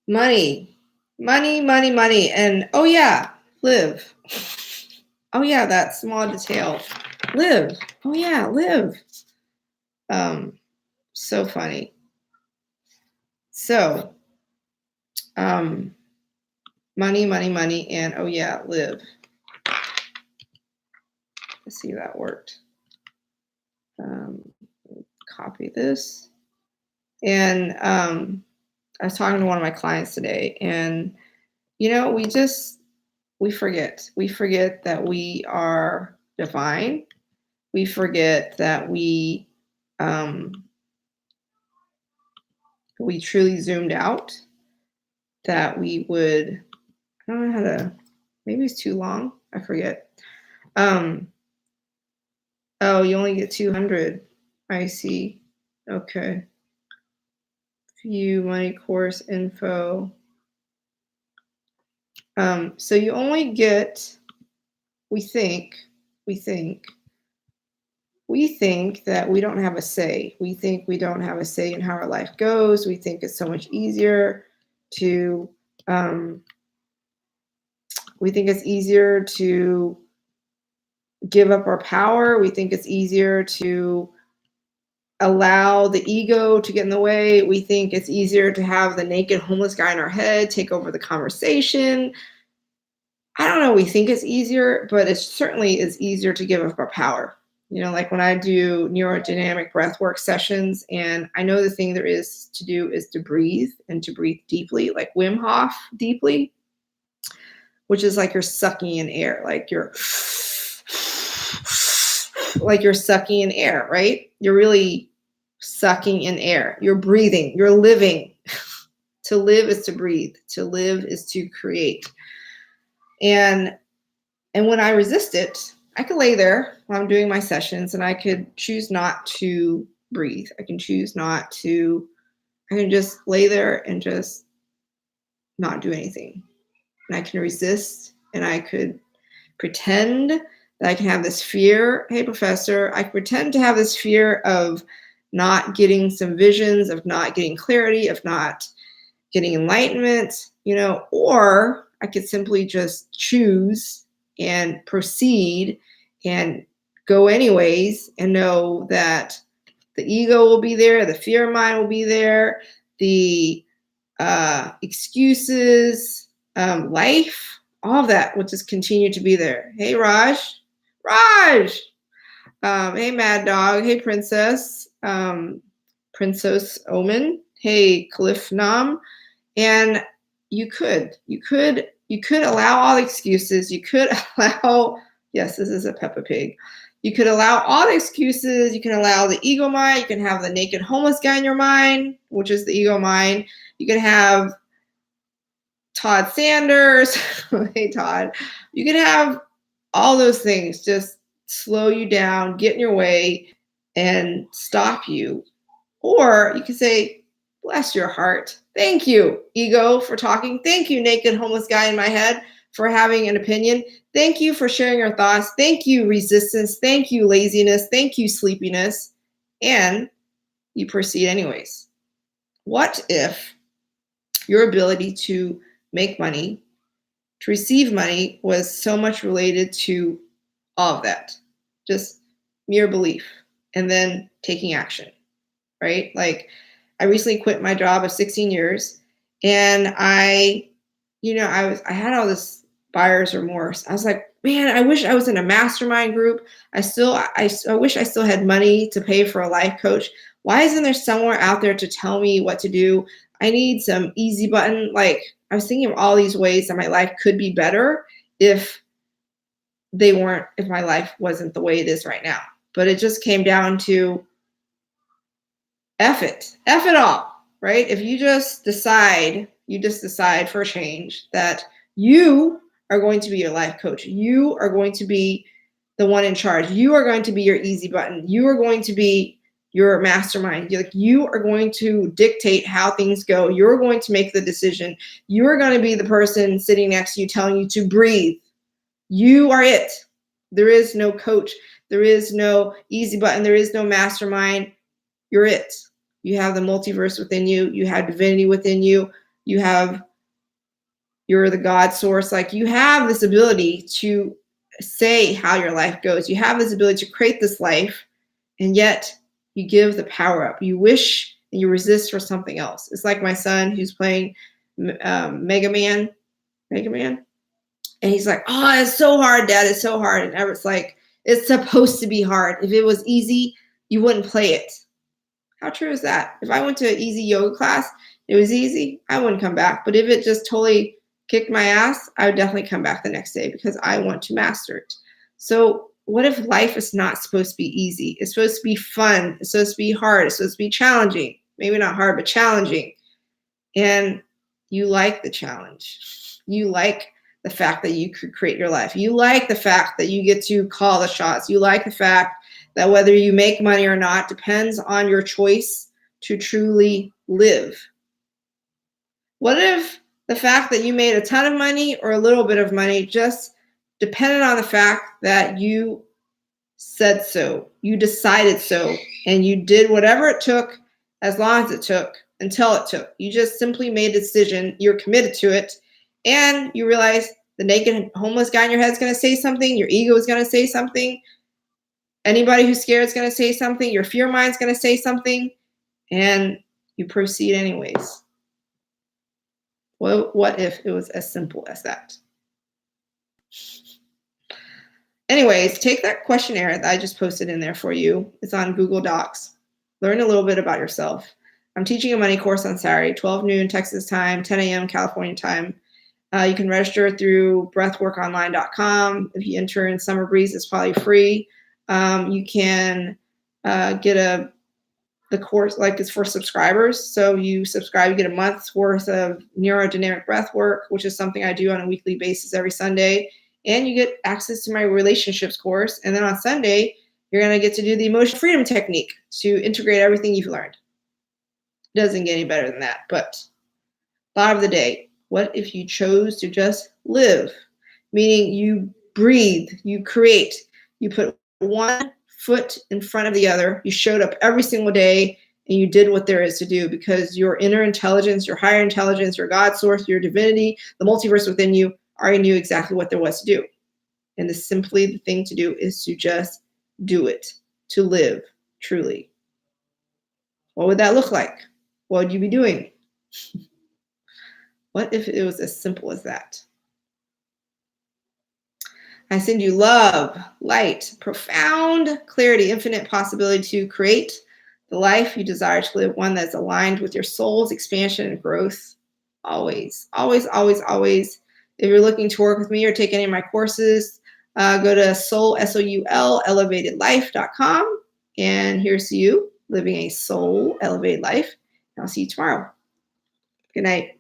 Money, money, money, money. And oh, yeah, live. Oh, yeah, that small detail. Live. Oh, yeah, live. So funny. So, money, money, money, and oh, yeah, live. Let's see if that worked. Copy this. And I was talking to one of my clients today, and we forget. We forget that we are divine. We forget that we truly zoomed out. That we would. I don't know how to. Maybe it's too long. I forget. Oh, you only get 200. I see. Okay. View money course info. So you only get, we think that we don't have a say. We think we don't have a say in how our life goes. We think it's so much easier to, give up our power. We think it's easier to allow the ego to get in the way. We think it's easier to have the naked homeless guy in our head take over the conversation. I don't know, we think it's easier, but it certainly is easier to give up our power. Like when I do neurodynamic breathwork sessions, and I know the thing there is to do is to breathe, and to breathe deeply, like Wim Hof deeply, which is like you're sucking in air, like you're sucking in air, right? You're really sucking in air. You're breathing. You're living. To live is to breathe. To live is to create. And when I resist it, I could lay there while I'm doing my sessions, and I could choose not to breathe. I can choose not to. I can just lay there and just not do anything. And I can resist, and I could pretend that I can have this fear. Hey, professor, I pretend to have this fear of not getting some visions, of not getting clarity, of not getting enlightenment, or I could simply just choose and proceed and go anyways, and know that the ego will be there, the fear mind will be there, the excuses, life, all of that will just continue to be there. Hey, Raj. Hey, Mad Dog. Hey, Princess. Princess Omen. Hey, Cliff Nam. And you could allow all the excuses. You could allow, yes, this is a Peppa Pig. You could allow all the excuses. You can allow the ego mind. You can have the naked homeless guy in your mind, which is the ego mind. You can have Todd Sanders. Hey, Todd. You can have all those things just slow you down, get in your way, and stop you. Or you can say, bless your heart. Thank you, ego, for talking. Thank you, naked homeless guy in my head, for having an opinion. Thank you for sharing your thoughts. Thank you, resistance. Thank you, laziness. Thank you, sleepiness. And you proceed anyways. What if your ability to make money, to receive money, was so much related to all of that? Just mere belief and then taking action, right? Like, I recently quit my job of 16 years, and I had all this buyer's remorse. I was like, man, I wish I was in a mastermind group. I wish I still had money to pay for a life coach. Why isn't there somewhere out there to tell me what to do? I need some easy button. Like, I was thinking of all these ways that my life could be better if my life wasn't the way it is right now. But it just came down to F it all, right? If you just decide for a change that you are going to be your life coach, you are going to be the one in charge, you are going to be your easy button, you are going to be your mastermind, you are going to dictate how things go, you're going to make the decision, you are going to be the person sitting next to you telling you to breathe. You are it. There is no coach, there is no easy button, there is no mastermind. You're it. You have the multiverse within you. You have divinity within you. you're the God source. Like, you have this ability to say how your life goes. You have this ability to create this life, and yet you give the power up. You wish and you resist for something else. It's like my son who's playing Mega Man, and he's like, "Oh, it's so hard, Dad. It's so hard." And Everett's like, "It's supposed to be hard. If it was easy, you wouldn't play it." How true is that? If I went to an easy yoga class, it was easy, I wouldn't come back. But if it just totally kicked my ass, I would definitely come back the next day because I want to master it. So what if life is not supposed to be easy? It's supposed to be fun. It's supposed to be hard. It's supposed to be challenging. Maybe not hard, but challenging. And you like the challenge. You like the fact that you could create your life. You like the fact that you get to call the shots. You like the fact that whether you make money or not depends on your choice to truly live. What if the fact that you made a ton of money or a little bit of money just depended on the fact that you said so, you decided so, and you did whatever it took as long as it took until it took. You just simply made a decision, you're committed to it, and you realize the naked homeless guy in your head is going to say something, your ego is going to say something, anybody who's scared is going to say something, your fear mind is going to say something, and you proceed anyways. Well, what if it was as simple as that? Anyways, take that questionnaire that I just posted in there for you. It's on Google Docs. Learn a little bit about yourself. I'm teaching a money course on Saturday, 12 noon Texas time, 10 a.m. California time. You can register through breathworkonline.com. If you enter in Summer Breeze, it's probably free. You can get the course, like, it's for subscribers. So you subscribe, you get a month's worth of neurodynamic breath work, which is something I do on a weekly basis every Sunday. And you get access to my relationships course. And then on Sunday, you're going to get to do the emotional freedom technique to integrate everything you've learned. It doesn't get any better than that. But thought of the day, what if you chose to just live? Meaning you breathe, you create, you put one foot in front of the other. You showed up every single day and you did what there is to do, because your inner intelligence, your higher intelligence, your God source, your divinity, the multiverse within you already knew exactly what there was to do. And the thing to do is to just do it, to live truly. What would that look like? What would you be doing? What if it was as simple as that? I send you love, light, profound clarity, infinite possibility to create the life you desire to live, one that's aligned with your soul's expansion and growth. Always, always, always, always. If you're looking to work with me or take any of my courses, go to elevatedlife.com. And here's to you living a soul elevated life. And I'll see you tomorrow. Good night.